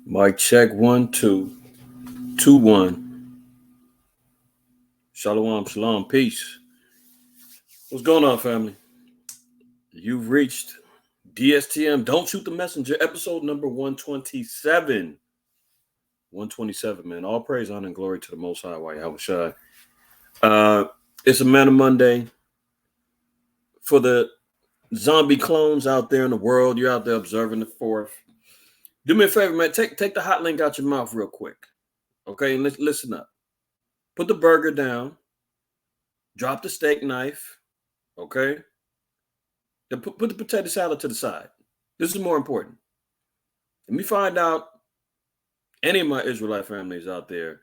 Mic check 1 2 2 1. Shalom, shalom, peace. What's going on, family? You've reached DSTM. Don't Shoot the Messenger, episode number 127. 127, man. All praise, honor, and glory to the Most High. Yahushua. It's a Manna Monday. For the zombie clones out there in the world, you're out there observing the 4th. Do me a favor, man. Take the hot link out your mouth real quick. Okay, and listen up. Put the burger down. Drop the steak knife. Okay? Then put the potato salad to the side. This is more important. Let me find out any of my Israelite families out there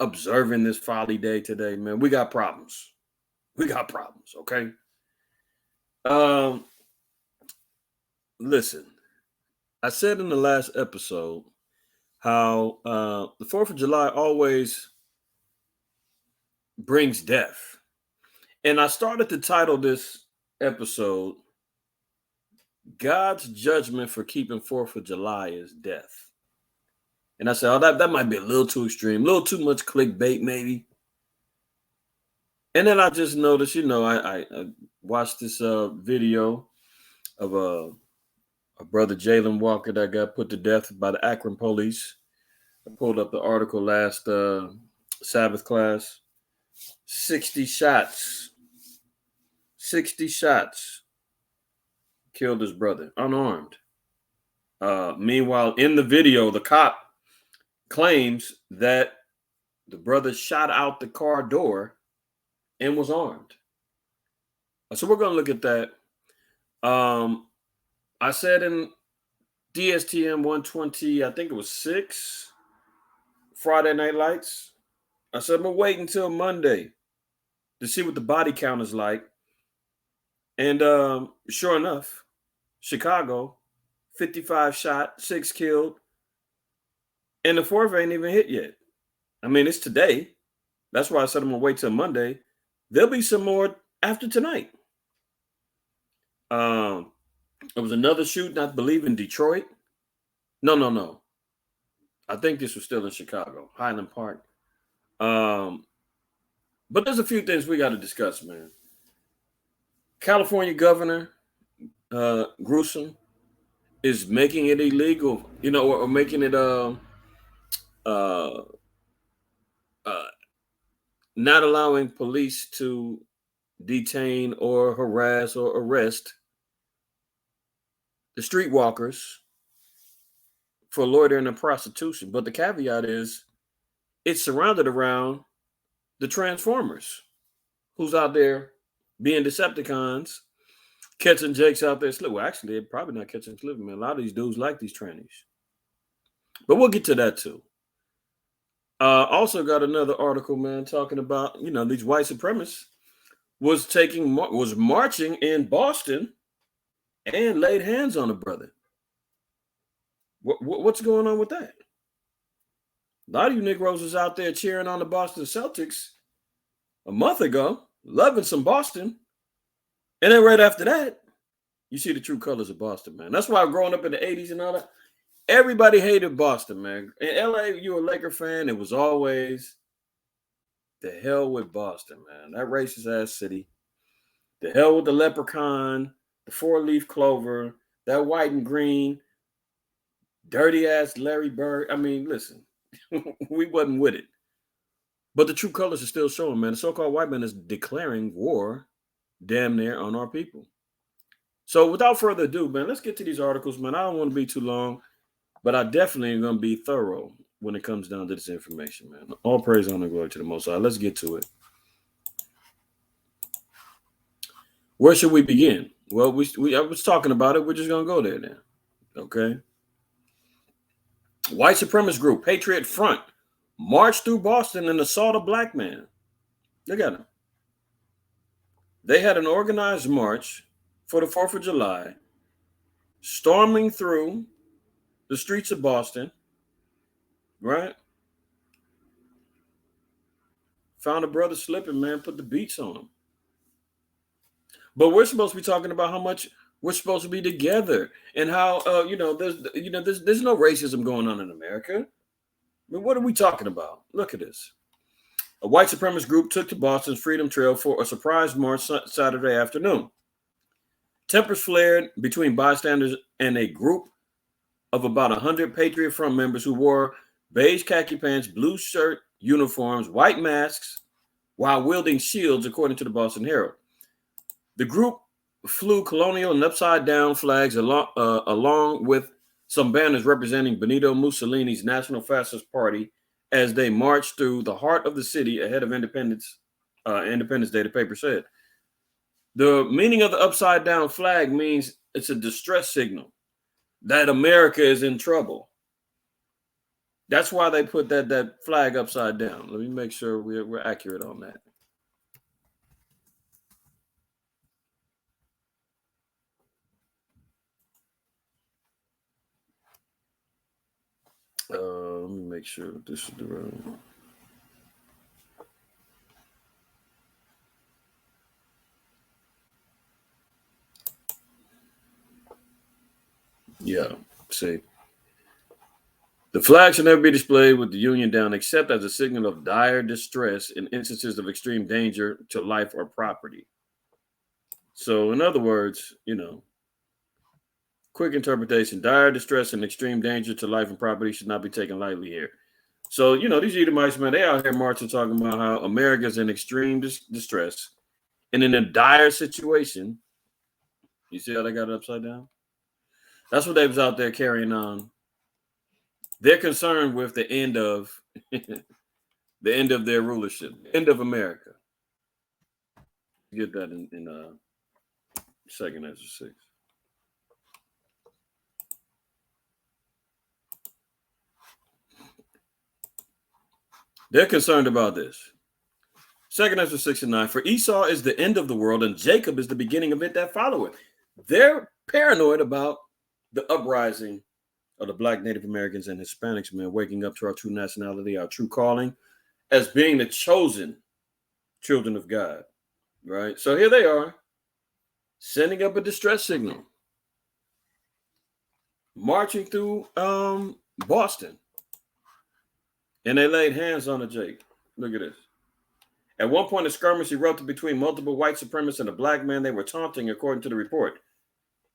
observing this folly day today, man. We got problems. Okay? Listen. I said in the last episode how the 4th of July always brings death. And I started to title this episode, God's Judgment for Keeping 4th of July is Death. And I said, that might be a little too extreme, a little too much clickbait maybe. And then I just noticed, I watched this video of a brother Jayland Walker that got put to death by the Akron police. I pulled up the article last Sabbath class. 60 shots. 60 shots killed his brother, unarmed. Meanwhile, in the video, the cop claims that the brother shot out the car door and was armed. So we're going to look at that. I said in DSTM 120, I think it was 6, Friday Night Lights. I said, I'm going to wait until Monday to see what the body count is like. And sure enough, Chicago, 55 shot, 6 killed. And the 4th ain't even hit yet. I mean, it's today. That's why I said I'm going to wait till Monday. There'll be some more after tonight. There was another shooting, I believe, in Detroit. No. I think this was still in Chicago, Highland Park. But there's a few things we got to discuss, man. California Governor Gruesome is making it illegal, or making it not allowing police to detain or harass or arrest the streetwalkers for loitering and prostitution. But the caveat is it's surrounded around the Transformers, who's out there being Decepticons, catching Jakes out there. Well, actually, they're probably not catching slipping, man. A lot of these dudes like these trannies. But we'll get to that too. Also got another article, man, talking about, these white supremacists was marching in Boston and laid hands on a brother. What's going on with that? A lot of you Negroes was out there cheering on the Boston Celtics a month ago, loving some Boston. And then right after that, you see the true colors of Boston, man. That's why growing up in the 80s and all that, everybody hated Boston, man. In LA, you were a Laker fan, it was always the hell with Boston, man. That racist ass city. The hell with the leprechaun, the 4-leaf clover, that white and green, dirty ass Larry Bird. I mean, listen, we wasn't with it. But the true colors are still showing, man. The so-called white man is declaring war damn near on our people. So without further ado, man, let's get to these articles, man. I don't want to be too long, but I definitely am going to be thorough when it comes down to this information, man. All praise, honor, and glory to the Most High. Let's get to it. Where should we begin? Well, I was talking about it. We're just going to go there now. Okay. White supremacist group, Patriot Front, marched through Boston and assault a black man. Look at them. They had an organized march for the 4th of July, storming through the streets of Boston, right? Found a brother slipping, man, put the beats on him. But we're supposed to be talking about how much we're supposed to be together, and how there's no racism going on in America. I mean, what are we talking about? Look at this. A white supremacist group took to Boston's Freedom Trail for a surprise march Saturday afternoon. Tempers flared between bystanders and a group of about 100 Patriot Front members who wore beige khaki pants, blue shirt uniforms, white masks, while wielding shields, according to the Boston Herald. The group flew colonial and upside-down flags along with some banners representing Benito Mussolini's National Fascist Party as they marched through the heart of the city ahead of Independence Day, the paper said. The meaning of the upside-down flag means it's a distress signal that America is in trouble. That's why they put that flag upside down. Let me make sure we're accurate on that. Let me make sure this is the right one. Yeah, see. The flag should never be displayed with the Union down except as a signal of dire distress in instances of extreme danger to life or property. So, in other words, quick interpretation, dire distress and extreme danger to life and property should not be taken lightly here. So, these Edomites, man, they out here marching talking about how America's in extreme distress and in a dire situation. You see how they got it upside down? That's what they was out there carrying on. They're concerned with the end of the end of their rulership, end of America. Get that in 2nd Ezra 6. They're concerned about this. 2nd Ezra 6 and 9. For Esau is the end of the world, and Jacob is the beginning of it that followeth. They're paranoid about the uprising of the Black, Native Americans, and Hispanics, man, waking up to our true nationality, our true calling, as being the chosen children of God, right? So here they are, sending up a distress signal, marching through Boston, and they laid hands on a Jake. Look at this. At one point, a skirmish erupted between multiple white supremacists and a black man. They were taunting, according to the report.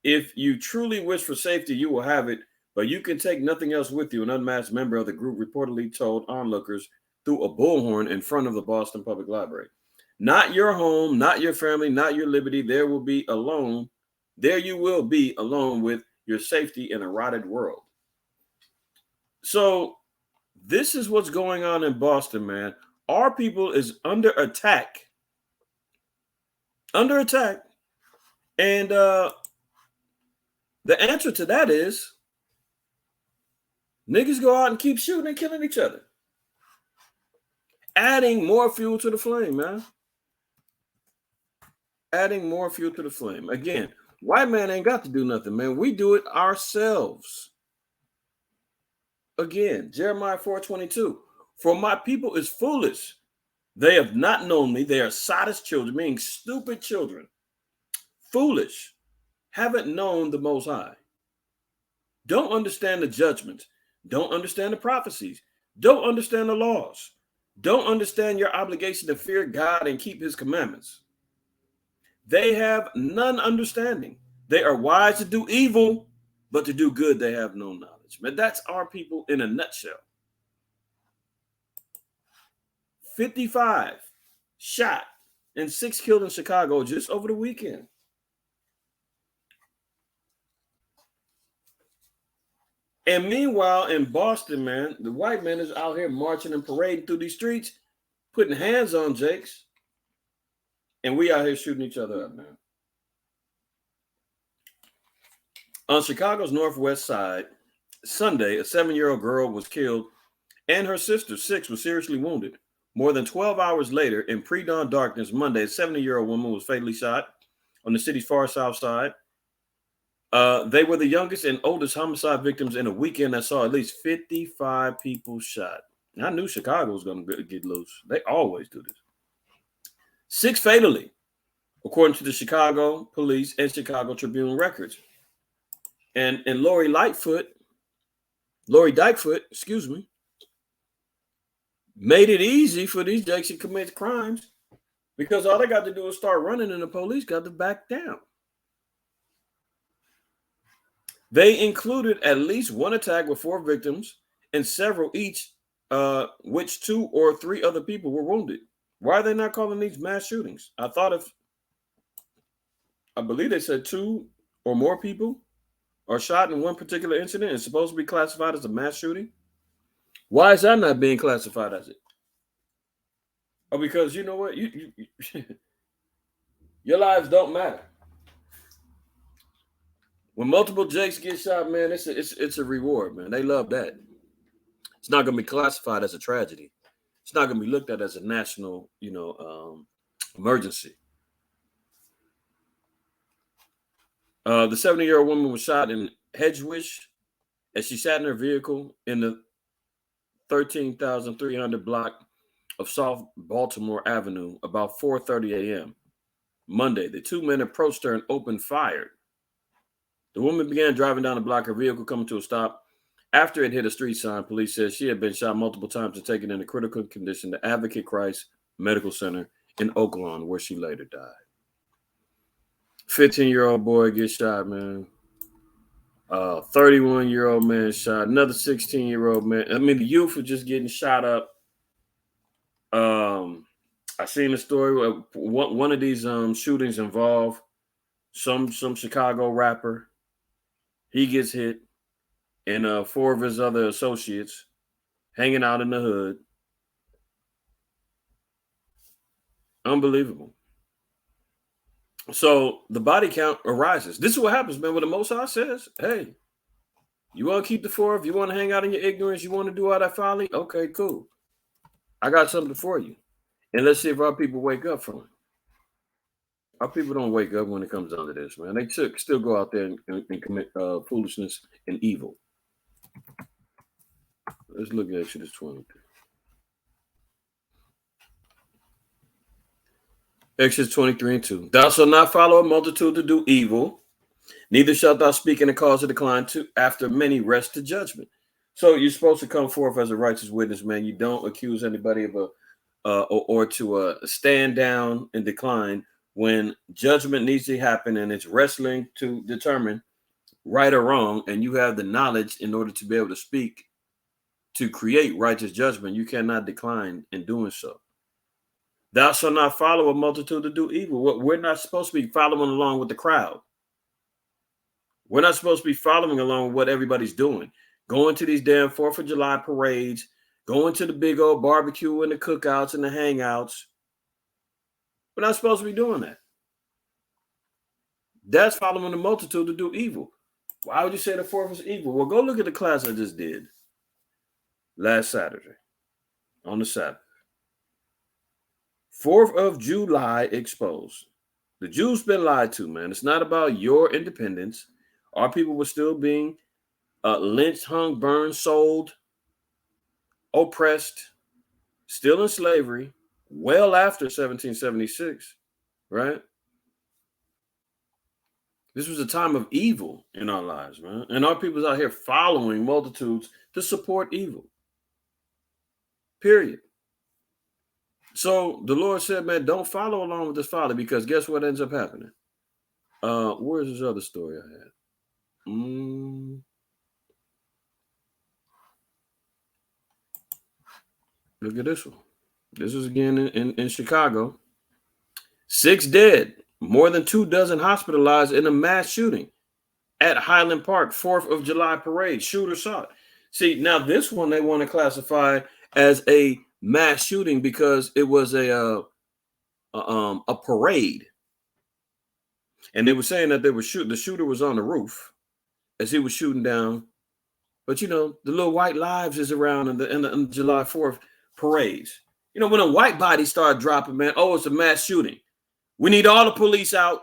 If you truly wish for safety, you will have it, but you can take nothing else with you, an unmasked member of the group reportedly told onlookers through a bullhorn in front of the Boston Public Library. Not your home, not your family, not your liberty. There you will be alone with your safety in a rotted world. So this is what's going on in Boston, man. Our people is under attack. And the answer to that is niggas go out and keep shooting and killing each other. Adding more fuel to the flame, man. Adding more fuel to the flame. Again, white man ain't got to do nothing, man. We do it ourselves. Again, Jeremiah 4:22. For my people is foolish. They have not known me. They are sottish children, meaning stupid children. Foolish. Haven't known the Most High. Don't understand the judgments. Don't understand the prophecies. Don't understand the laws. Don't understand your obligation to fear God and keep his commandments. They have none understanding. They are wise to do evil, but to do good they have no knowledge. Man, that's our people in a nutshell. 55 shot and 6 killed in Chicago just over the weekend. And meanwhile, in Boston, man, the white man is out here marching and parading through these streets, putting hands on Jakes, and we out here shooting each other up, man. On Chicago's northwest side, Sunday, a 7-year-old girl was killed, and her sister, 6, was seriously wounded. More than 12 hours later, in pre-dawn darkness, Monday, a 70-year-old woman was fatally shot on the city's far south side. They were the youngest and oldest homicide victims in a weekend that saw at least 55 people shot. I knew Chicago was going to get loose. They always do this. 6 fatally. according to the Chicago Police and Chicago Tribune records. And Lori Dykefoot, excuse me, made it easy for these jakes to commit crimes because all they got to do is start running and the police got to back down. They included at least one attack with 4 victims and several each, which 2 or 3 other people were wounded. Why are they not calling these mass shootings? I believe they said 2 or more people are shot in one particular incident. It's supposed to be classified as a mass shooting. Why is that not being classified as it? Oh, because you know what? You your lives don't matter. When multiple Jakes get shot, man, it's a reward, man. They love that. It's not going to be classified as a tragedy. It's not going to be looked at as a national, emergency. The 70-year-old woman was shot in Hedgewick as she sat in her vehicle in the 13,300 block of South Baltimore Avenue about 4:30 a.m. Monday. The 2 men approached her and opened fire. The woman began driving down the block, her vehicle coming to a stop. After it hit a street sign, police said she had been shot multiple times and taken into critical condition to Advocate Christ Medical Center in Oak Lawn, where she later died. 15-year-old boy gets shot, man. 31-year-old man shot. Another 16-year-old man. I mean, the youth are just getting shot up. I seen a story where one of these shootings involved some Chicago rapper. He gets hit, and 4 of his other associates hanging out in the hood. Unbelievable. So the body count arises. This is what happens, man. When the Most High says, hey, you want to keep the 4? If you want to hang out in your ignorance, you want to do all that folly? Okay, cool. I got something for you. And let's see if our people wake up from it. Our people don't wake up when it comes down to this, man. They still go out there and commit foolishness and evil. Let's look at Exodus 23. Exodus 23:2. Thou shalt not follow a multitude to do evil, neither shalt thou speak in a cause of decline to after many rest to judgment. So you're supposed to come forth as a righteous witness, man. You don't accuse anybody of or to stand down and decline when judgment needs to happen, and it's wrestling to determine right or wrong, and you have the knowledge in order to be able to speak to create righteous judgment. You cannot decline in doing so. Thou shalt not follow a multitude to do evil. We're not supposed to be following along with the crowd. We're not supposed to be following along with what everybody's doing. Going to these damn 4th of July parades, going to the big old barbecue and the cookouts and the hangouts. We're not supposed to be doing that. That's following the multitude to do evil. Why would you say the 4th is evil? Well, go look at the class I just did last Saturday on the Sabbath. 4th of July exposed. The Jews been lied to, man. It's not about your independence. Our people were still being lynched, hung, burned, sold, oppressed, still in slavery, well after 1776, right? This was a time of evil in our lives, man. And our people's out here following multitudes to support evil. Period. So the Lord said, man, don't follow along with this folly, because guess what ends up happening? Where's this other story I had? Look at this one. This was again in Chicago. 6 dead, more than 2 dozen hospitalized in a mass shooting at Highland Park, 4th of July parade. Shooter shot. See, now this one they want to classify as a mass shooting because it was a parade, and they were saying that they were shooting. The shooter was on the roof as he was shooting down, but you know the little white lives is around in the July 4th parades. You know when a white body started dropping, man. Oh, it's a mass shooting. We need all the police out.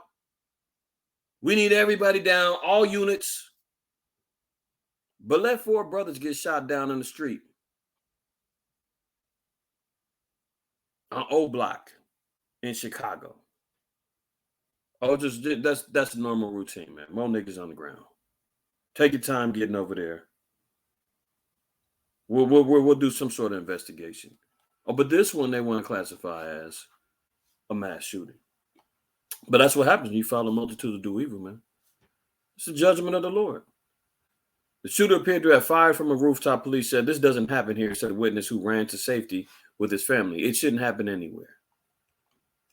We need everybody down, all units. But let 4 brothers get shot down in the street on O Block in Chicago. Oh, just that's normal routine, man. More niggas on the ground. Take your time getting over there. We'll do some sort of investigation. Oh, but this one they want to classify as a mass shooting. But that's what happens when you follow multitudes to do evil, man. It's the judgment of the Lord. The shooter appeared to have fired from a rooftop. Police said this doesn't happen here, said a witness who ran to safety with his family. It shouldn't happen anywhere.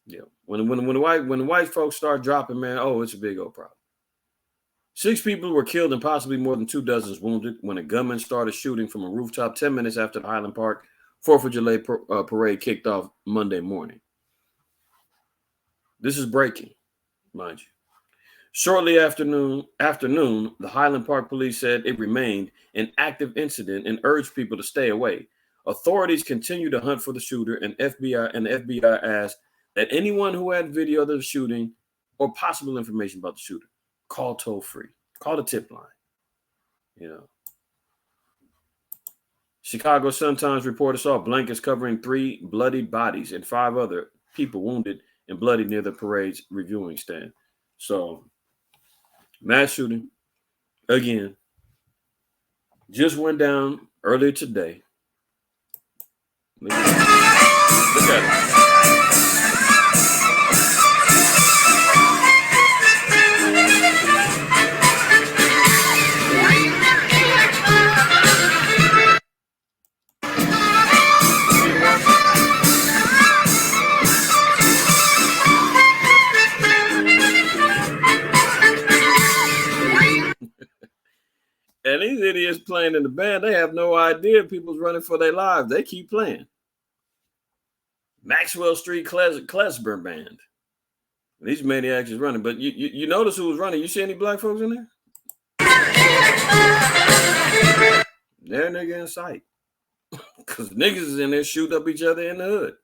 Yeah. When the white folks start dropping, man, oh, it's a big old problem. 6 people were killed and possibly more than 2 dozen wounded when a gunman started shooting from a rooftop 10 minutes after the Highland Park 4th of July parade kicked off Monday morning. This is breaking, mind you. Shortly after noon, the Highland Park police said it remained an active incident and urged people to stay away. Authorities continue to hunt for the shooter, and the FBI asked that anyone who had video of the shooting or possible information about the shooter call toll free. Call the tip line. You know. Chicago Sun-Times reporter saw blankets covering 3 bloodied bodies and 5 other people wounded and bloody near the parade's reviewing stand. So, mass shooting, again, just went down earlier today. Look at it. And these idiots playing in the band, they have no idea people's running for their lives. They keep playing. Maxwell Street Klesber Band. These maniacs is running, but you notice who was running. You see any black folks in there? They're nigga in sight. Because niggas is in there shooting up each other in the hood.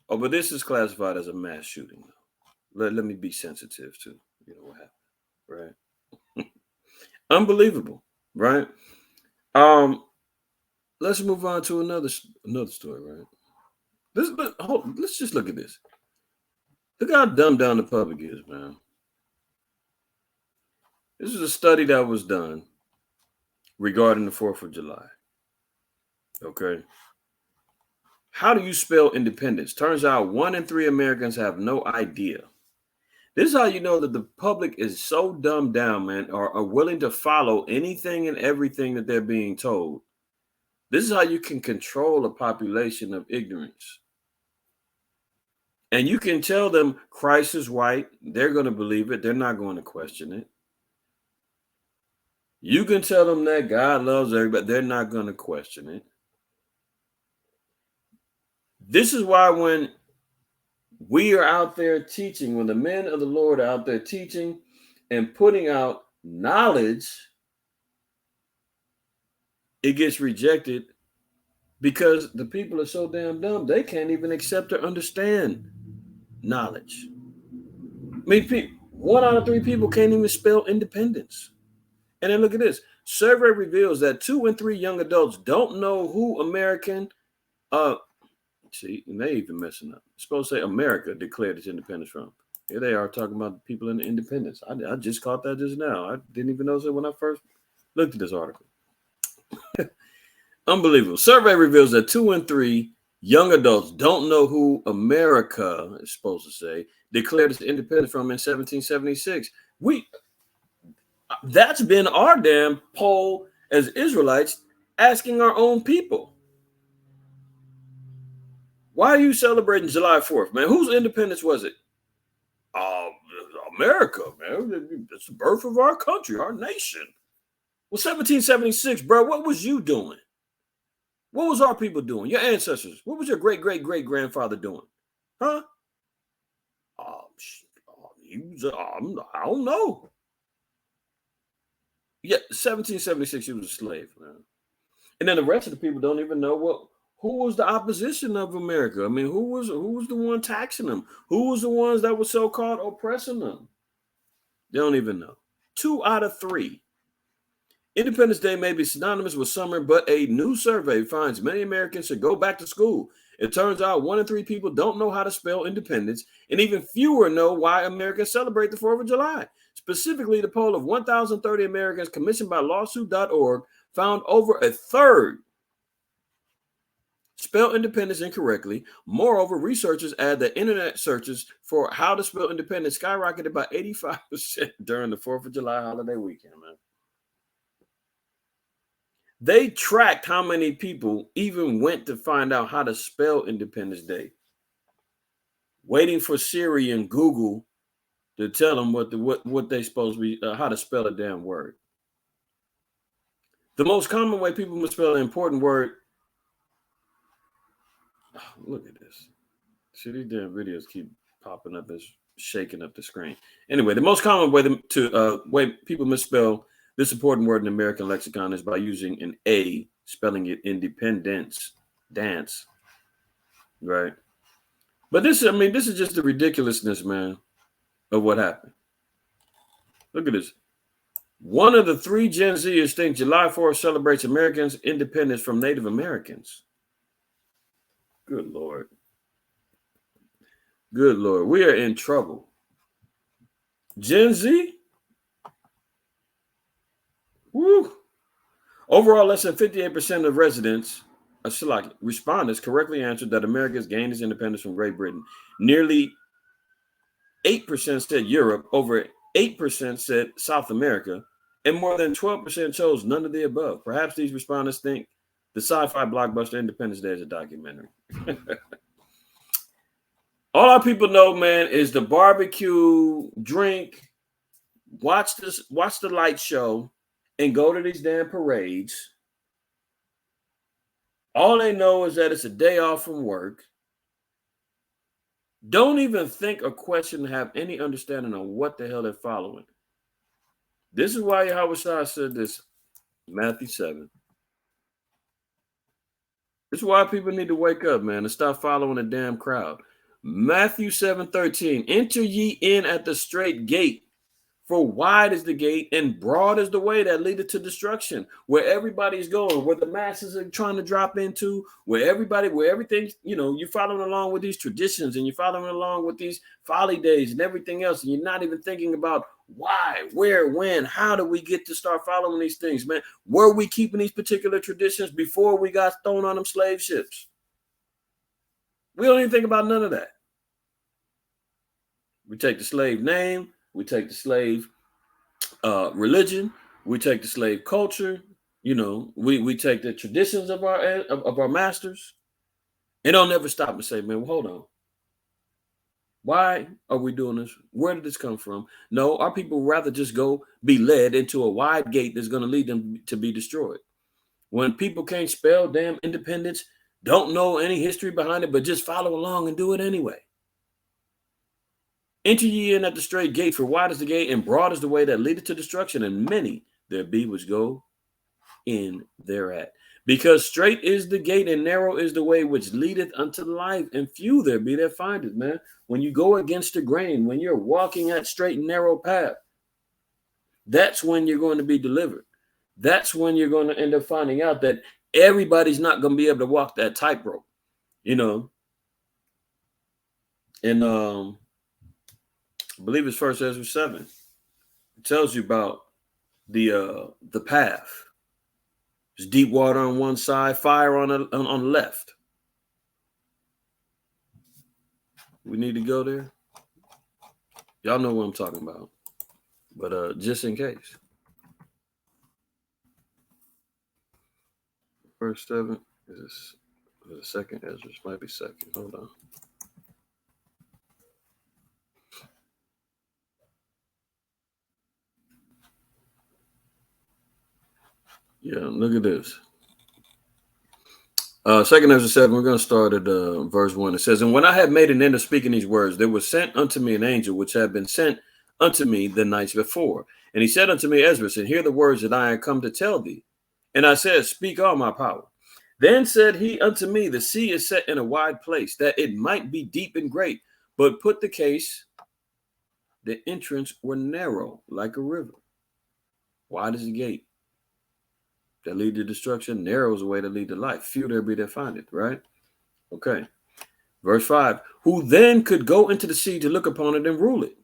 Oh, but this is classified as a mass shooting. Let me be sensitive to, what happened, right? Unbelievable, right? Let's move on to another story, right? Let's just look at this. Look how dumbed down the public is, man. This is a study that was done regarding the 4th of July. Okay. How do you spell independence? Turns out 1 in 3 Americans have no idea. This is how you know that the public is so dumbed down, man, or are willing to follow anything and everything that they're being told. This is how you can control a population of ignorance. And you can tell them Christ is white. They're going to believe it. They're not going to question it. You can tell them that God loves everybody. They're not going to question it. This is why when we are out there teaching, when the men of the Lord are out there teaching and putting out knowledge, it gets rejected because the people are so damn dumb. They can't even accept or understand knowledge. I mean, 1 out of 3 people can't even spell independence. And then look at this. Survey reveals that 2 in 3 young adults don't know who American, see, and they even messing up. It's supposed to say America declared its independence from. Here they are talking about people in the independence. I just caught that just now. I didn't even notice it when I first looked at this article. Unbelievable. Survey reveals that 2 in 3 young adults don't know who America is supposed to say declared its independence from in 1776. That's been our damn poll as Israelites asking our own people. Why are you celebrating July 4th, man? Whose independence was it? America, man. It's the birth of our country, our nation. Well, 1776, bro, what was you doing? What was our people doing? Your ancestors. What was your great-great-great-grandfather doing? Huh? I don't know. Yeah, 1776, he was a slave, man. And then the rest of the people don't even know who was the opposition of America. I mean, who was the one taxing them? Who was the ones that were so-called oppressing them? They don't even know. 2 out of 3. Independence Day may be synonymous with summer, but a new survey finds many Americans should go back to school It turns out 1 in 3 people don't know how to spell independence, and even fewer know why Americans celebrate the 4th of July. Specifically, the poll of 1,030 Americans commissioned by lawsuit.org found over a third spell independence incorrectly. Moreover, researchers add that internet searches for how to spell independence skyrocketed by 85% during the 4th of July holiday weekend, man. They tracked how many people even went to find out how to spell Independence Day, waiting for Siri and Google to tell them what they supposed to be, how to spell a damn word. The most common way people misspell an important word. Oh, look at this. See, these damn videos keep popping up and shaking up the screen. Anyway, the most common way people misspell this important word in American lexicon is by using an A, spelling it independence, dance, right? But this is just the ridiculousness, man, of what happened. Look at this. 1 of the 3 Gen Zers think July 4th celebrates Americans' independence from Native Americans. Good Lord. Good Lord. We are in trouble. Gen Z? Woo. Overall, less than 58% of respondents correctly answered that America has gained its independence from Great Britain. Nearly 8% said Europe, over 8% said South America, and more than 12% chose none of the above. Perhaps these respondents think the sci-fi blockbuster Independence Day is a documentary. All our people know, man, is the barbecue, drink, watch the light show, and go to these damn parades. All they know is that it's a day off from work. Don't even think or question, have any understanding on what the hell they're following. This is why Yahweh Shai said this, Matthew 7. This is why people need to wake up, man, and stop following the damn crowd. Matthew 7:13. Enter ye in at the straight gate, for wide is the gate and broad is the way that leadeth to destruction, where everybody's going, where the masses are trying to drop into, where everything's, you're following along with these traditions and you're following along with these folly days and everything else. And you're not even thinking about why, where, when, how do we get to start following these things, man? Were we keeping these particular traditions before we got thrown on them slave ships? We don't even think about none of that. We take the slave name, we take the slave religion, we take the slave culture, we take the traditions of our masters, and don't never stop and say, man, well, hold on. Why are we doing this? Where did this come from? No, our people rather just go be led into a wide gate that's going to lead them to be destroyed. When people can't spell damn independence, don't know any history behind it, but just follow along and do it anyway. Enter ye in at the straight gate, for wide is the gate and broad is the way that leadeth to destruction, and many there be which go in thereat. Because straight is the gate and narrow is the way which leadeth unto life, and few there be that find it, man. When you go against the grain, when you're walking that straight and narrow path, that's when you're going to be delivered. That's when you're going to end up finding out that everybody's not going to be able to walk that tightrope, And I believe it's 1 Ezra 7. It tells you about the path. There's deep water on one side, fire on the left. We need to go there. Y'all know what I'm talking about. But just in case. Verse 7 is the second Ezra. Might be second. Hold on. Yeah, look at this. Second Ezra 7, we're going to start at verse 1. It says, and when I had made an end of speaking these words, there was sent unto me an angel which had been sent unto me the nights before. And he said unto me, Ezra, and hear the words that I am come to tell thee. And I said, speak all my power. Then said he unto me, the sea is set in a wide place, that it might be deep and great. But put the case, the entrance were narrow, like a river. Wide is the gate that lead to destruction, narrow is the way to lead to life. Few there be that find it, right? Okay. Verse 5, who then could go into the sea to look upon it and rule it?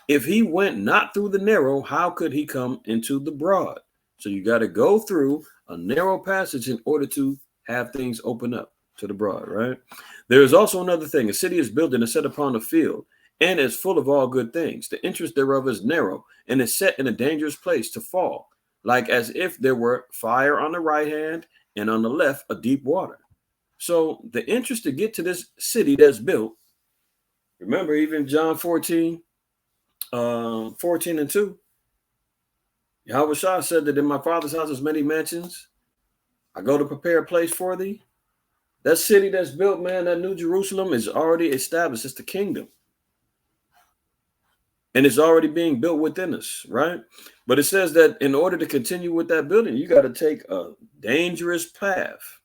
If he went not through the narrow, how could he come into the broad? So you got to go through a narrow passage in order to have things open up to the broad, right? There is also another thing. A city is built and is set upon a field and is full of all good things. The entrance thereof is narrow and is set in a dangerous place to fall, like as if there were fire on the right hand and on the left a deep water. So the entrance to get to this city that's built, remember even John 14, 14 and 2, Yahweh Shah said that in my father's house is many mansions. I go to prepare a place for thee. That city that's built, man, that New Jerusalem is already established. It's the kingdom. And it's already being built within us, right? But it says that in order to continue with that building, you got to take a dangerous path.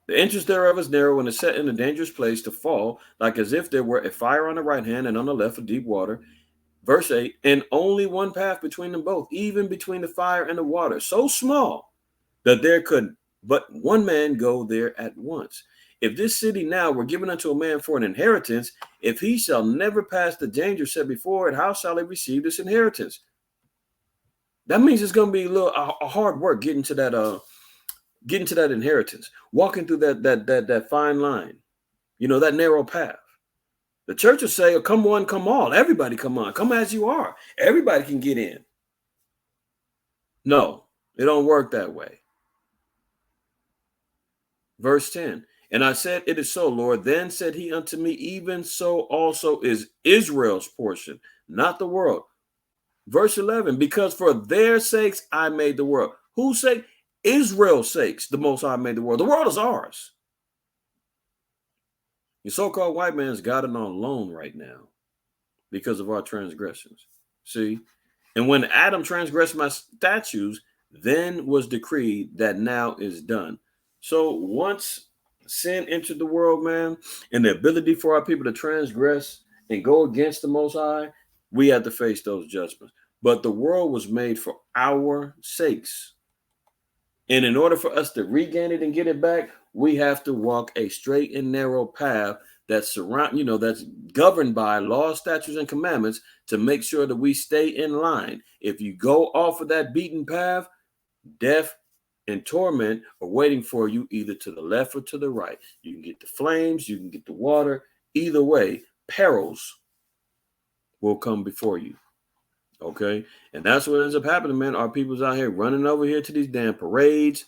The entrance thereof is narrow and is set in a dangerous place to fall, like as if there were a fire on the right hand and on the left a deep water. Verse 8, and only one path between them both, even between the fire and the water, so small that there could but one man go there at once. If this city now were given unto a man for an inheritance, if he shall never pass the danger set before it, how shall he receive this inheritance? That means it's going to be a hard work getting to that inheritance, walking through that fine line, that narrow path. The church will say, oh, come one, come all. Everybody come on. Come as you are. Everybody can get in. No, it don't work that way. Verse 10, and I said, it is so, Lord. Then said he unto me, even so also is Israel's portion, not the world. Verse 11, because for their sakes I made the world. Whose sake? Israel's sakes, the Most High made the world. The world is ours. The so-called white man's got it on loan right now because of our transgressions. See? And when Adam transgressed my statutes, then was decreed that now is done. So once sin entered the world, man, and the ability for our people to transgress and go against the Most High, we had to face those judgments. But the world was made for our sakes. And in order for us to regain it and get it back, we have to walk a straight and narrow path that's that's governed by laws, statutes, and commandments to make sure that we stay in line. If you go off of that beaten path, death and torment are waiting for you either to the left or to the right. You can get the flames, you can get the water. Either way, perils will come before you. Okay, and that's what ends up happening, man. Our people's out here running over here to these damn parades,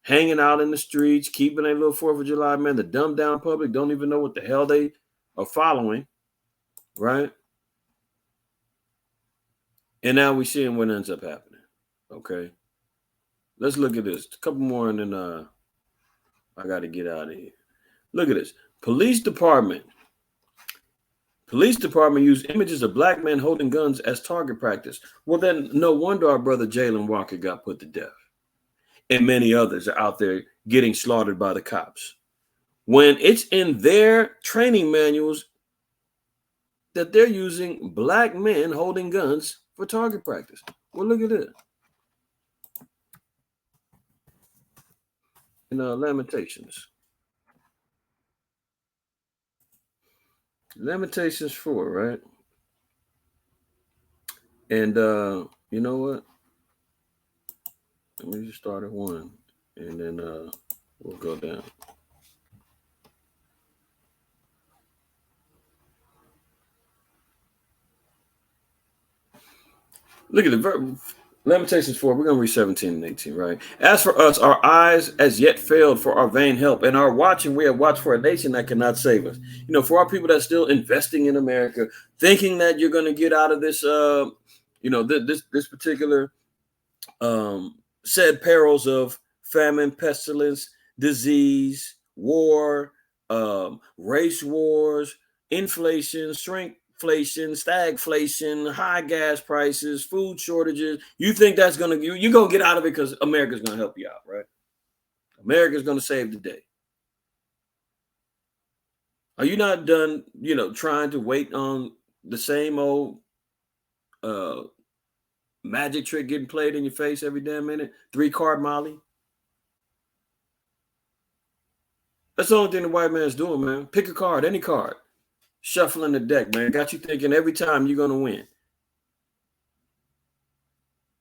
hanging out in the streets, keeping a little 4th of July, man. The dumbed down public don't even know what the hell they are following, right? And now we're seeing what ends up happening. Okay, let's look at this. A couple more, and then I got to get out of here. Look at this. Police department use images of black men holding guns as target practice. Well, then no wonder our brother Jayland Walker got put to death. And many others are out there getting slaughtered by the cops. When it's in their training manuals that they're using black men holding guns for target practice. Well, look at it. In Lamentations. Lamentations 4, right? And you know what? Let me just start at 1, and then we'll go down. Look at the Lamentations 4. We're going to read 17 and 18, right? As for us, our eyes as yet failed for our vain help, and our watching we have watched for a nation that cannot save us. For our people that's still investing in America, thinking that you're going to get out of this, this particular said perils of famine, pestilence, disease, war, race wars, inflation, shrinkflation, stagflation, high gas prices, food shortages. You think that's you're going to get out of it because America's going to help you out, right? America's going to save the day. Are you not done, trying to wait on the same old magic trick getting played in your face every damn minute? 3-card Molly. That's the only thing the white man's doing, man. Pick a card, any card. Shuffling the deck, man. Got you thinking every time you're going to win.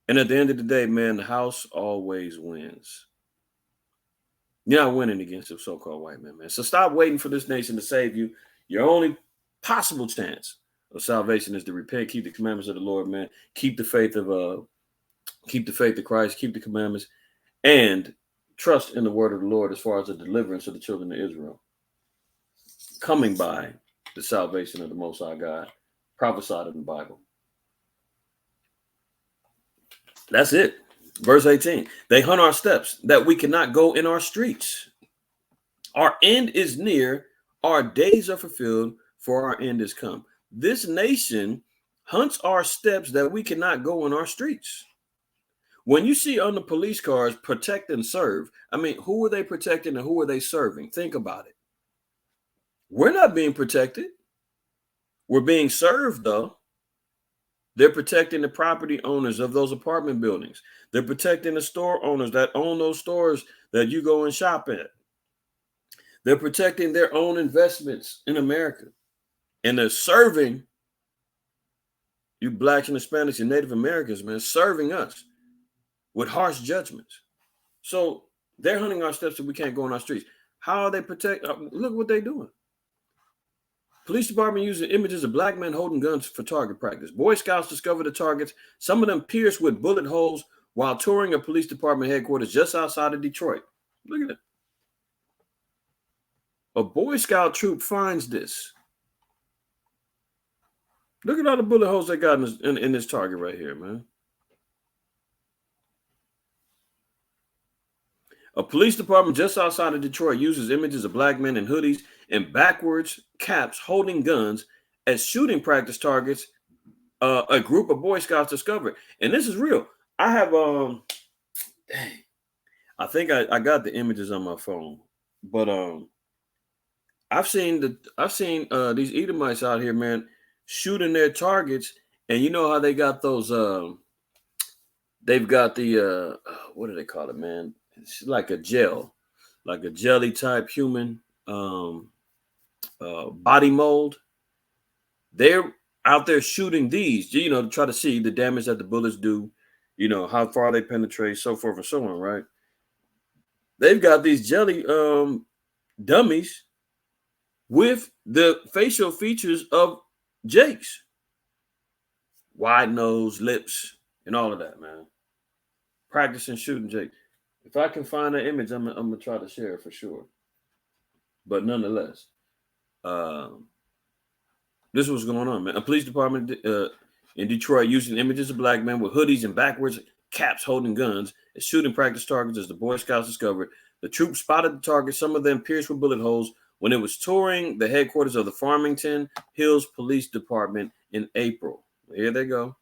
And at the end of the day, man, the house always wins. You're not winning against the so-called white man, man. So stop waiting for this nation to save you. Your only possible chance of salvation is to repent, keep the commandments of the Lord, man. Keep the faith of Christ, keep the commandments, and trust in the word of the Lord as far as the deliverance of the children of Israel, coming by the salvation of the Most High God, prophesied in the Bible. That's it. Verse 18. They hunt our steps, that we cannot go in our streets. Our end is near. Our days are fulfilled, for our end is come. This nation hunts our steps that we cannot go in our streets. When you see on the police cars, protect and serve, I mean, who are they protecting and who are they serving? Think about it. We're not being protected. We're being served, though. They're protecting the property owners of those apartment buildings. They're protecting the store owners that own those stores that you go and shop at. They're protecting their own investments in America. And they're serving you blacks and Hispanics and Native Americans, man, serving us with harsh judgments. So they're hunting our steps so we can't go on our streets. How are they protect? Look what they're doing. Police department using images of black men holding guns for target practice. Boy Scouts discovered the targets, some of them pierced with bullet holes while touring a police department headquarters just outside of Detroit. Look at it. A Boy Scout troop finds this. Look at all the bullet holes they got in this target right here, man. A police department just outside of Detroit uses images of black men in hoodies and backwards caps holding guns as shooting practice targets. A group of Boy Scouts discovered, and this is real. I have I think I got the images on my phone, but I've seen these Edomites out here, man, shooting their targets, and you know how they got those they've got the what do they call it, man? It's like a jelly type human body mold. They're out there shooting these, you know, to try to see the damage that the bullets do, you know, how far they penetrate, so forth and so on, right? They've got these jelly dummies with the facial features of Jake's. Wide nose, lips, and all of that, man. Practicing shooting Jake. If I can find an image, I'm gonna try to share it for sure. But nonetheless, this is what's going on, man. A police department in Detroit using images of black men with hoodies and backwards caps holding guns as shooting practice targets as the Boy Scouts discovered. The troops spotted the targets, some of them pierced with bullet holes, when it was touring the headquarters of the Farmington Hills Police Department in April. Here they go.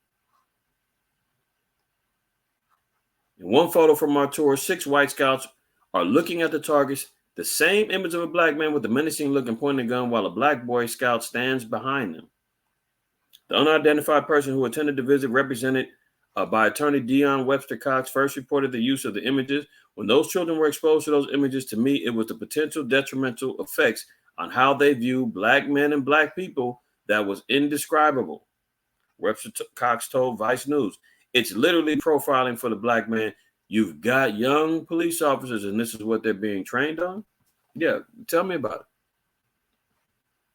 In one photo from our tour, 6 white scouts are looking at the targets, the same image of a black man with a menacing look and pointing a gun while a black Boy Scout stands behind them. The unidentified person who attended the visit, represented by attorney Dion Webster Cox, first reported the use of the images. When those children were exposed to those images, to me, it was the potential detrimental effects on how they view black men and black people that was indescribable. Webster Cox told Vice News. It's literally profiling for the black man. You've got young police officers, and this is what they're being trained on? Yeah, tell me about it.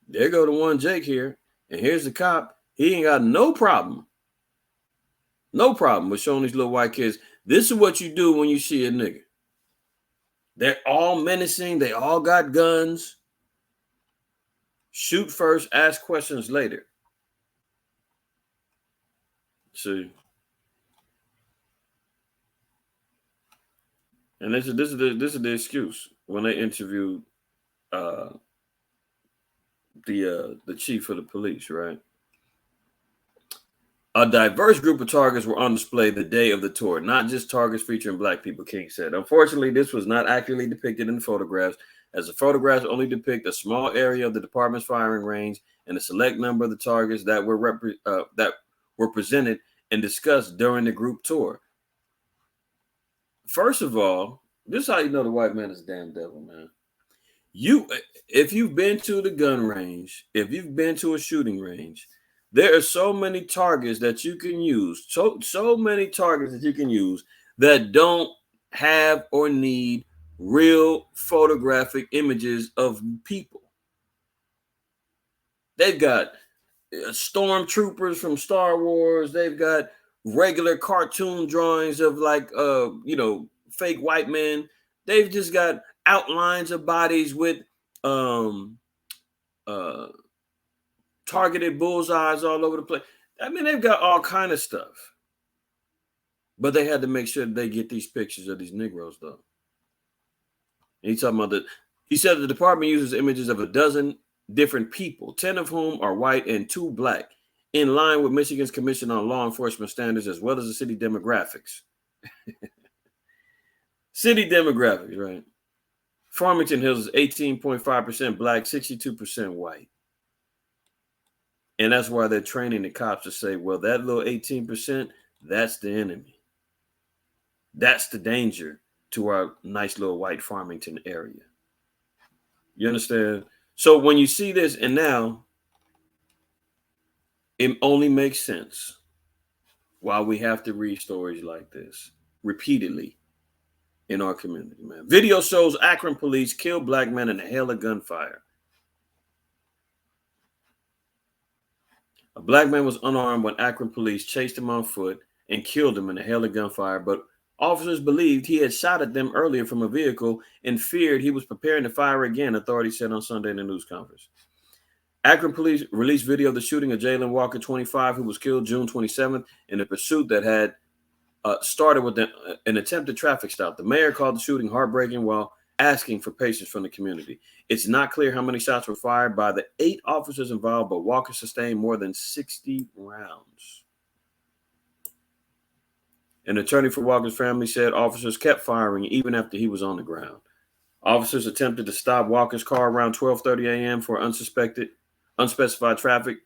There go the one Jake here, and here's the cop. He ain't got no problem with showing these little white kids, this is what you do when you see a nigga. They're all menacing. They all got guns. Shoot first, ask questions later. See? And this is the excuse when they interviewed the chief of the police, right? A diverse group of targets were on display the day of the tour, not just targets featuring black people, King said. Unfortunately, this was not accurately depicted in the photographs, as the photographs only depict a small area of the department's firing range and a select number of the targets that were presented and discussed during the group tour. First of all, this is how you know the white man is a damn devil, man. If you've been to the gun range, if you've been to a shooting range, there are so many targets that you can use. So many targets that you can use that don't have or need real photographic images of people. They've got stormtroopers from Star Wars. They've got regular cartoon drawings of like fake white men. They've just got outlines of bodies with targeted bullseyes all over the place. I mean, they've got all kind of stuff. But they had to make sure that they get these pictures of these Negroes, though. And he's talking about he said the department uses images of a dozen different people, 10 of whom are white and 2 black, in line with Michigan's Commission on Law Enforcement Standards, as well as the city demographics. City demographics, right? Farmington Hills is 18.5% black, 62% white. And that's why they're training the cops to say, well, that little 18%, that's the enemy. That's the danger to our nice little white Farmington area. You understand? So when you see this, and now it only makes sense why we have to read stories like this repeatedly in our community, man. Video shows Akron police kill black men in a hail of gunfire. A black man was unarmed when Akron police chased him on foot and killed him in a hail of gunfire, but officers believed he had shot at them earlier from a vehicle and feared he was preparing to fire again, authorities said on Sunday in a news conference. Akron police released video of the shooting of Jayland Walker, 25, who was killed June 27th in a pursuit that had started with an attempted traffic stop. The mayor called the shooting heartbreaking while asking for patience from the community. It's not clear how many shots were fired by the 8 officers involved, but Walker sustained more than 60 rounds. An attorney for Walker's family said officers kept firing even after he was on the ground. Officers attempted to stop Walker's car around 12:30 a.m. for unspecified traffic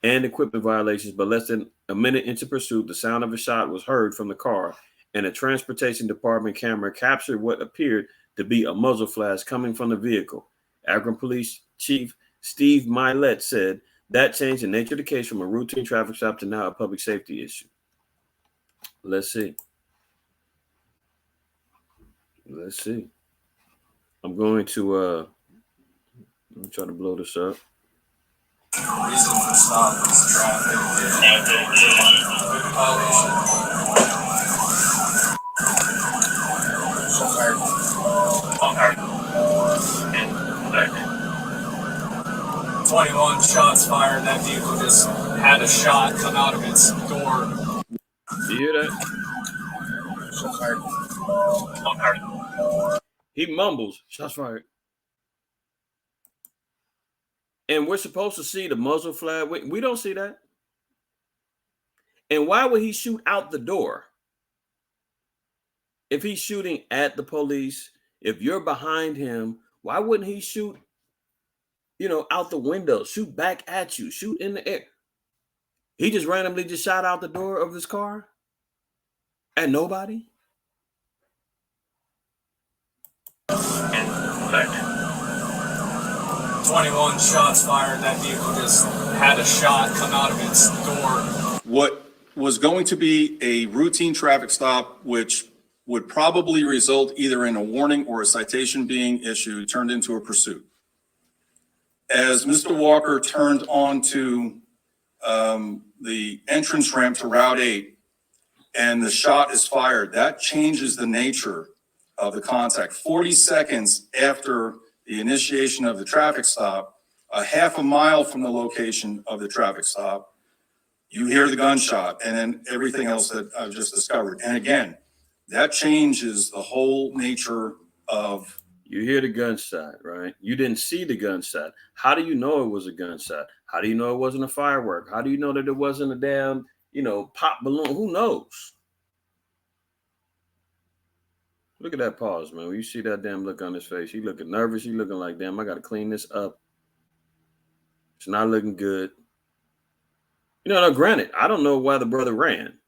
and equipment violations, but less than a minute into pursuit, the sound of a shot was heard from the car, and a transportation department camera captured what appeared to be a muzzle flash coming from the vehicle. Akron Police Chief Steve Milet said that changed the nature of the case from a routine traffic stop to now a public safety issue. Let's see. I'm going to try to blow this up. Reason for stop was traffic violation. 21 shots fired. That vehicle just had a shot come out of its door. You hear that? He mumbles, shots fired. And we're supposed to see the muzzle flash. We don't see that. And why would he shoot out the door? If he's shooting at the police, if you're behind him, why wouldn't he shoot, out the window, shoot back at you, shoot in the air? He just randomly just shot out the door of his car at nobody? 21 shots fired. That vehicle just had a shot come out of its door. What was going to be a routine traffic stop, which would probably result either in a warning or a citation being issued, turned into a pursuit. As Mr. Walker turned onto the entrance ramp to Route 8 and the shot is fired, that changes the nature of the contact. 40 seconds after the initiation of the traffic stop, a half a mile from the location of the traffic stop, you hear the gunshot and then everything else that I've just discovered. And again, that changes the whole nature of. You hear the gunshot, right? You didn't see the gunshot. How do you know it was a gunshot? How do you know it wasn't a firework? How do you know that it wasn't a damn, pop balloon? Who knows? Look at that pause, man. When you see that damn look on his face, he looking nervous. He looking like, damn, I got to clean this up. It's not looking good. Now, granted, I don't know why the brother ran.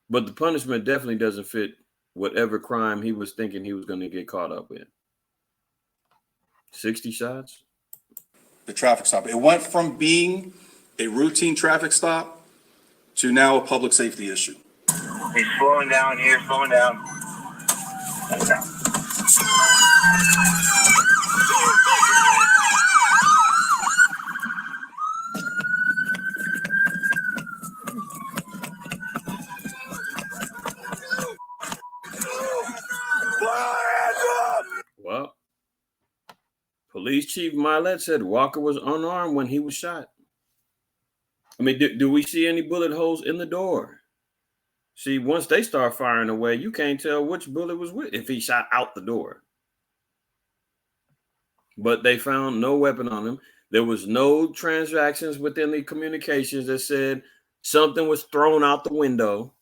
But the punishment definitely doesn't fit whatever crime he was thinking he was going to get caught up in. 60 shots? The traffic stop. It went from being a routine traffic stop to now a public safety issue. He's slowing down here, slowing down. Well, Police Chief Milet said Walker was unarmed when he was shot. I mean, do we see any bullet holes in the door? See, once they start firing away, you can't tell which bullet was which if he shot out the door. But they found no weapon on him. There was no transactions within the communications that said something was thrown out the window.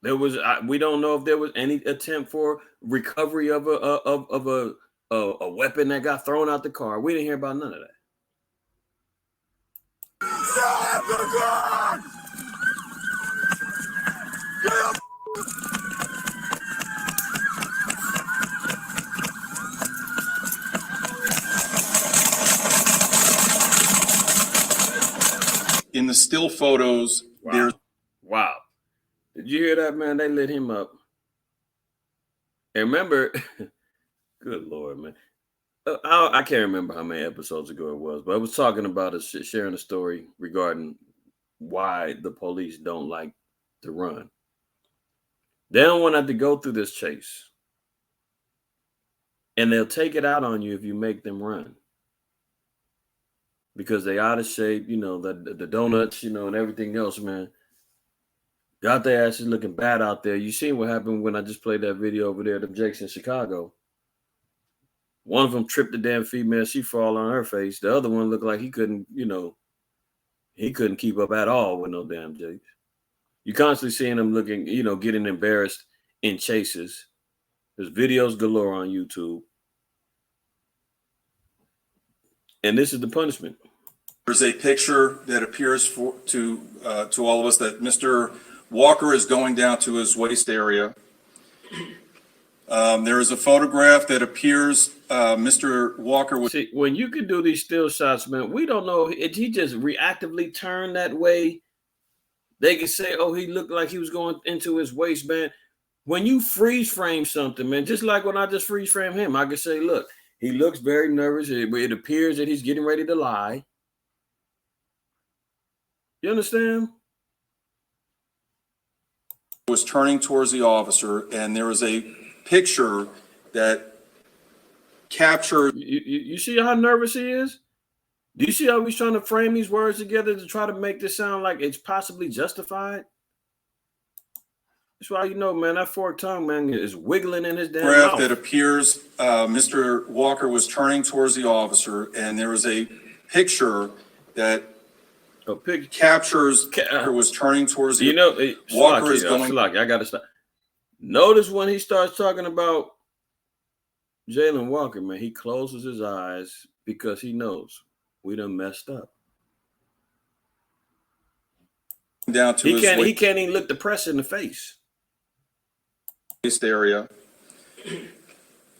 There was we don't know if there was any attempt for recovery of a weapon that got thrown out the car. We didn't hear about none of that. In the still photos, there's Wow. Did you hear that, man? They lit him up. And remember, good Lord, man. I can't remember how many episodes ago it was, but I was talking about sharing a story regarding why the police don't like to run. They don't want to have to go through this chase. And they'll take it out on you if you make them run. Because they out of shape, you know, the donuts, you know, and everything else, man. Got their asses looking bad out there. You seen what happened when I just played that video over there, them Jakes in Chicago. One of them tripped the damn female. She fall on her face. The other one looked like he couldn't, you know, he couldn't keep up at all with no damn Jakes. You constantly seeing them looking, you know, getting embarrassed in chases. There's videos galore on YouTube. And this is the punishment. There's a picture that appears to all of us that Mr. Walker is going down to his waist area. There is a photograph that appears Mr. Walker was. See, when you can do these still shots, man, we don't know if he just reactively turned that way. They can say, oh, he looked like he was going into his waistband. When you freeze frame something, man, just like when I just freeze frame him, I can say, look, he looks very nervous. It appears that he's getting ready to lie. You understand? Was turning towards the officer, and there was a picture that captured. You see how nervous he is? Do you see how he's trying to frame these words together to try to make this sound like it's possibly justified? That's why, you know, man, that forked tongue, man, is wiggling in his damn mouth. That appears Mr. Walker was turning towards the officer, and there was a picture that captures Walker was turning towards the. You know, Walker is going. I gotta stop. Notice when he starts talking about Jayland Walker, man, he closes his eyes because he knows we done messed up. Down to he can't even look the press in the face. Area.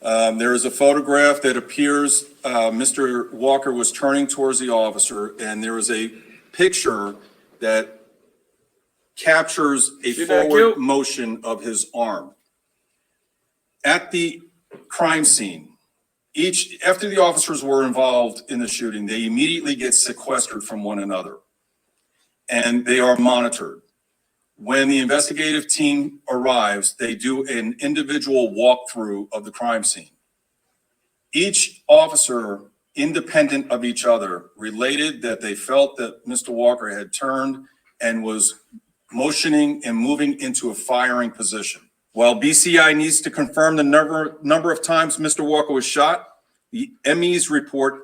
There is a photograph that appears Mr. Walker was turning towards the officer, and there is a picture that captures a forward motion of his arm. At the crime scene, after the officers were involved in the shooting, they immediately get sequestered from one another, and they are monitored. When the investigative team arrives, they do an individual walkthrough of the crime scene. Each officer, independent of each other, related that they felt that Mr. Walker had turned and was motioning and moving into a firing position. While BCI needs to confirm the number of times Mr. Walker was shot, the ME's report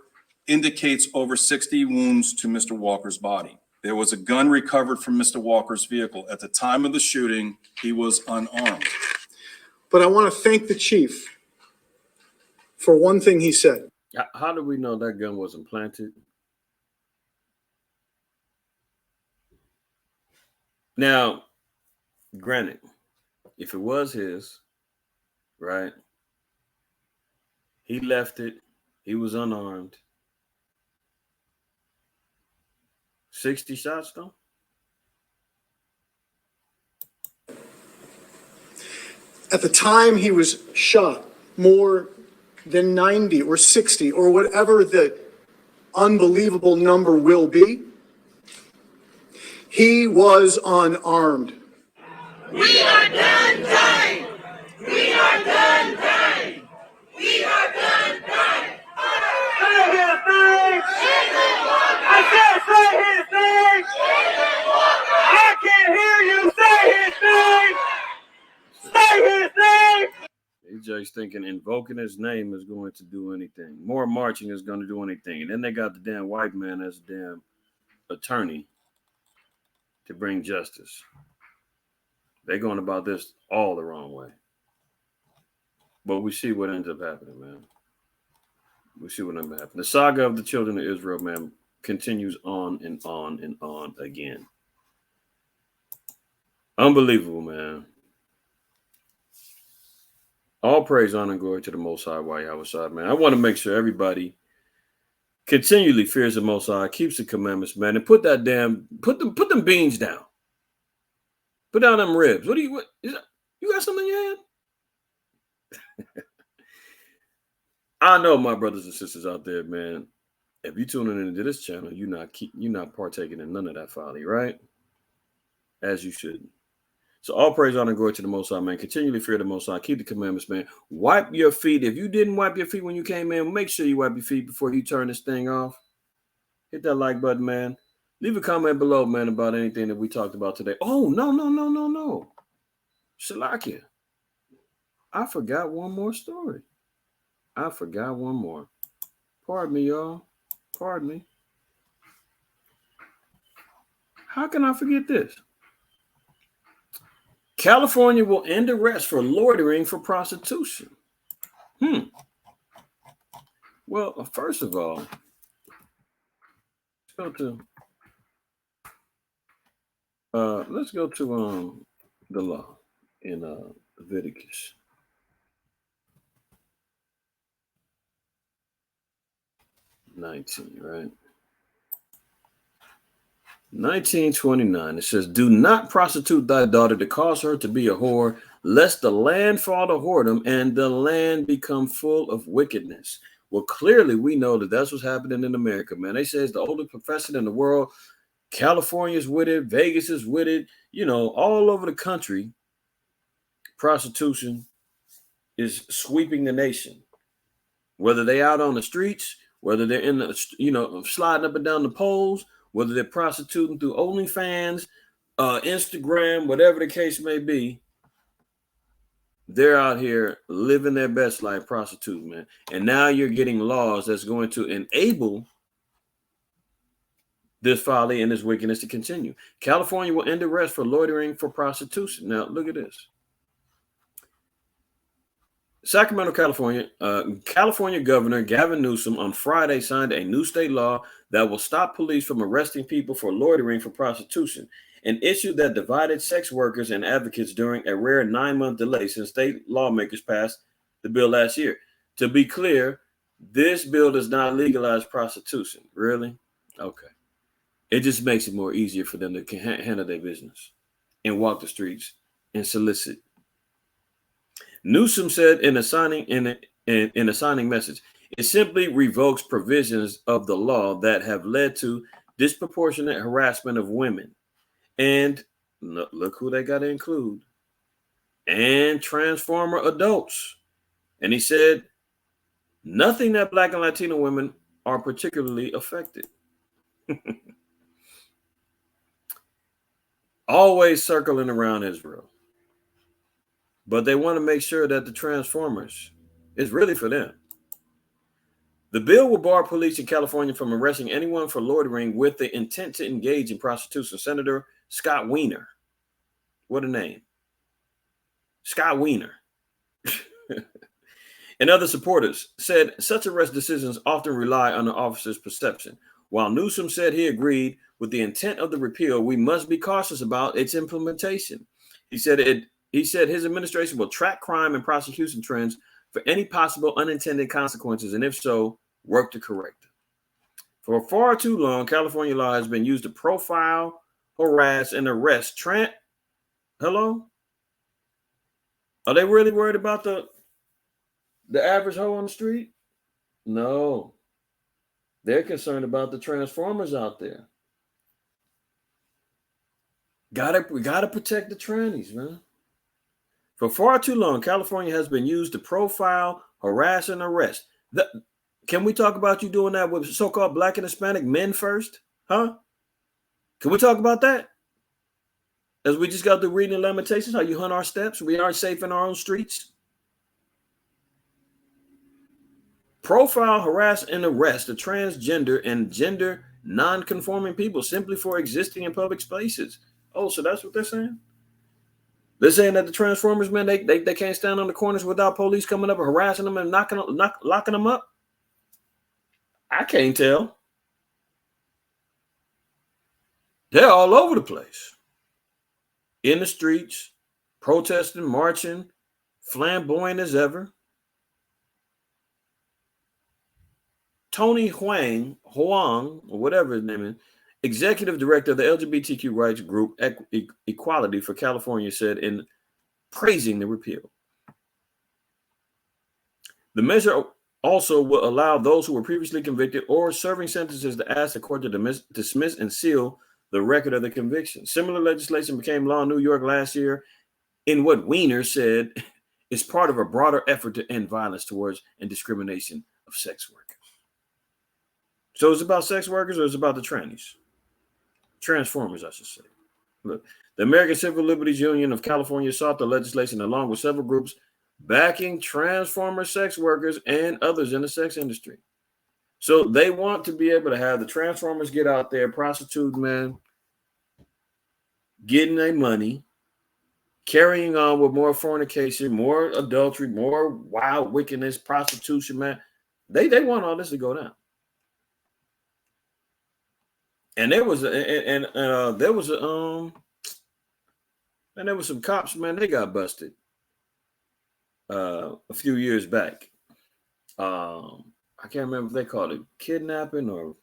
indicates over 60 wounds to Mr. Walker's body. There was a gun recovered from Mr. Walker's vehicle. At the time of the shooting, he was unarmed. But I want to thank the chief for one thing he said. How do we know that gun wasn't planted? Now, granted, if it was his, right, He left it. He was unarmed. 60 shots, though? At the time he was shot, more than 90 or 60 or whatever the unbelievable number will be, he was unarmed. We are done dying. We are done dying. We are done dying. Say his name! I said say his name! I can't hear you! Say his name! Say his name! AJ's thinking invoking his name is going to do anything. More marching is going to do anything. And then they got the damn white man as a damn attorney to bring justice. They're going about this all the wrong way. But we see what ends up happening, man. We see what ends up happening. The saga of the children of Israel, man, continues on and on and on again. Unbelievable, man. All praise, honor, and glory to the Most High, Yahweh, man. I want to make sure everybody continually fears the Most High, keeps the commandments, man, and put them beans down. Put down them ribs. You got something in your hand? I know, my brothers and sisters out there, man. If you're tuning into this channel, you're not partaking in none of that folly, right? As you should. So all praise, honor, and glory to the Most High, man. Continually fear the Most High. Keep the commandments, man. Wipe your feet. If you didn't wipe your feet when you came in, make sure you wipe your feet before you turn this thing off. Hit that like button, man. Leave a comment below, man, about anything that we talked about today. Oh, no. Shalakia. I forgot one more story. Pardon me, y'all. Pardon me. How can I forget this? California will end arrest for loitering for prostitution. Well, first of all, let's go to the law in Leviticus. Right? 1929. It says, "Do not prostitute thy daughter to cause her to be a whore, lest the land fall to whoredom and the land become full of wickedness." Well, clearly we know that that's what's happening in America, man. They say it's the oldest profession in the world. California's with it. Vegas is with it. You know, all over the country, prostitution is sweeping the nation. Whether they're out on the streets, whether they're in the, sliding up and down the poles, whether they're prostituting through OnlyFans, Instagram, whatever the case may be, they're out here living their best life prostituting, man. And now you're getting laws that's going to enable this folly and this wickedness to continue. California will end arrest for loitering for prostitution. Now, look at this. Sacramento, California, California Governor Gavin Newsom on Friday signed a new state law that will stop police from arresting people for loitering for prostitution, an issue that divided sex workers and advocates during a rare 9-month delay since state lawmakers passed the bill last year. To be clear, this bill does not legalize prostitution. Really? Okay. It just makes it more easier for them to handle their business and walk the streets and solicit. Newsom said in a signing message, it simply revokes provisions of the law that have led to disproportionate harassment of women. And look who they got to include. And transformer adults. And he said, nothing that Black and Latino women are particularly affected. Always circling around Israel. But they want to make sure that the transformers is really for them. The bill will bar police in California from arresting anyone for loitering with the intent to engage in prostitution. Senator Scott Wiener. What a name. Scott Wiener. And other supporters said such arrest decisions often rely on the officer's perception. While Newsom said he agreed with the intent of the repeal, we must be cautious about its implementation. He said his administration will track crime and prosecution trends for any possible unintended consequences, and if so, work to correct them. For far too long, California law has been used to profile, harass, and arrest Hello? Are they really worried about the average hoe on the street? No. They're concerned about the transformers out there. We gotta protect the trannies, man. For far too long, California has been used to profile, harass, and arrest. Can we talk about you doing that with so-called Black and Hispanic men first? Huh? Can we talk about that? As we just got through reading Lamentations, how you hunt our steps, we aren't safe in our own streets. Profile, harass, and arrest the transgender and gender non-conforming people simply for existing in public spaces. Oh, so that's what they're saying? They're saying that the transformers, man, they can't stand on the corners without police coming up and harassing them and locking them up? I can't tell. They're all over the place. In the streets, protesting, marching, flamboyant as ever. Tony Huang, or whatever his name is, executive director of the LGBTQ rights group Equality for California, said in praising the repeal. The measure also will allow those who were previously convicted or serving sentences to ask the court to dismiss and seal the record of the conviction. Similar legislation became law in New York last year in what Weiner said is part of a broader effort to end violence towards and discrimination of sex workers. So it's about sex workers, or it's about the trannies? Transformers, I should say. Look, the American Civil Liberties Union of California sought the legislation along with several groups backing transformer sex workers and others in the sex industry. So they want to be able to have the transformers get out there, prostitute men, getting their money, carrying on with more fornication, more adultery, more wild wickedness, prostitution, man. They want all this to go down. And there was some cops, man, they got busted a few years back. I can't remember if they called it kidnapping or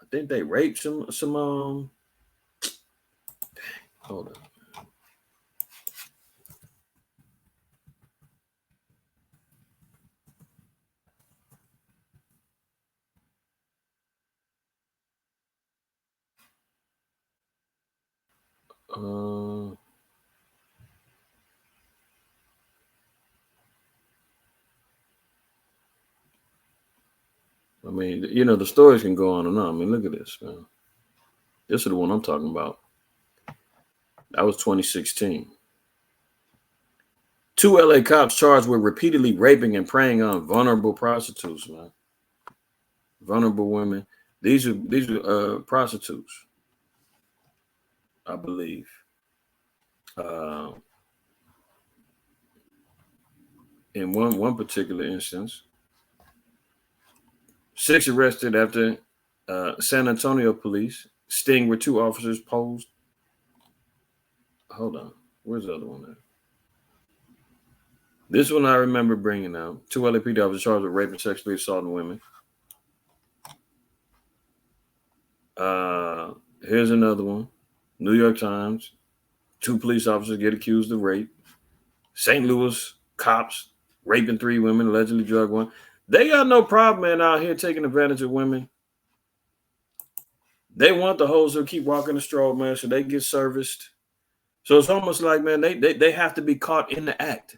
I think they raped some hold on. I mean, you know, the stories can go on and on. I mean, look at this, man. This is the one I'm talking about. That was 2016. 2 LA cops charged with repeatedly raping and preying on vulnerable prostitutes, man. Vulnerable women. These are prostitutes, I believe. In one particular instance, 6 arrested after San Antonio police sting where 2 officers posed. Hold on, where's the other one at? This one I remember bringing out. 2 LAPD officers charged with rape and sexually assaulting women. Here's another one. New York Times. 2 police officers get accused of rape. St. Louis cops raping 3 women, allegedly drugged 1. They got no problem, man, out here taking advantage of women. They want the hoes to keep walking the stroll, man, so they get serviced. So it's almost like, man, they have to be caught in the act.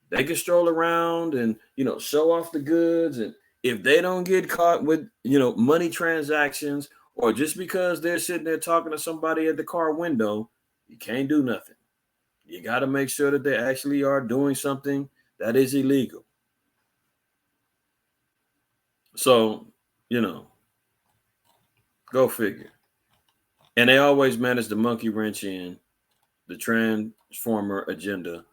They can stroll around and, you know, show off the goods. And if they don't get caught with, you know, money transactions, or just because they're sitting there talking to somebody at the car window, you can't do nothing. You got to make sure that they actually are doing something that is illegal. So, you know, go figure. And they always manage to monkey wrench in the transformer agenda.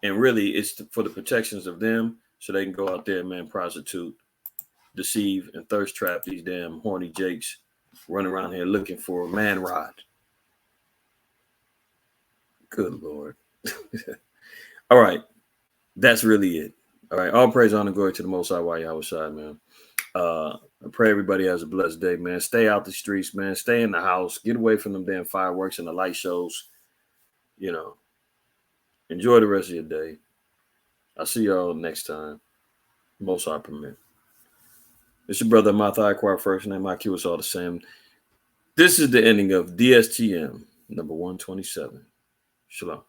And really, it's for the protections of them, so they can go out there, man, prostitute, deceive, and thirst trap these damn horny jakes running around here looking for a man rod. Good Lord. All right. That's really it. All right. All praise, honor, glory to the Most High, while y'all side, man. I pray everybody has a blessed day, man. Stay out the streets, man. Stay in the house. Get away from them damn fireworks and the light shows. You know, enjoy the rest of your day. I'll see y'all next time. Most High permit. It's your brother, Mathai, acquired first name. IQ is all the same. This is the ending of DSTM number 127. Shalom.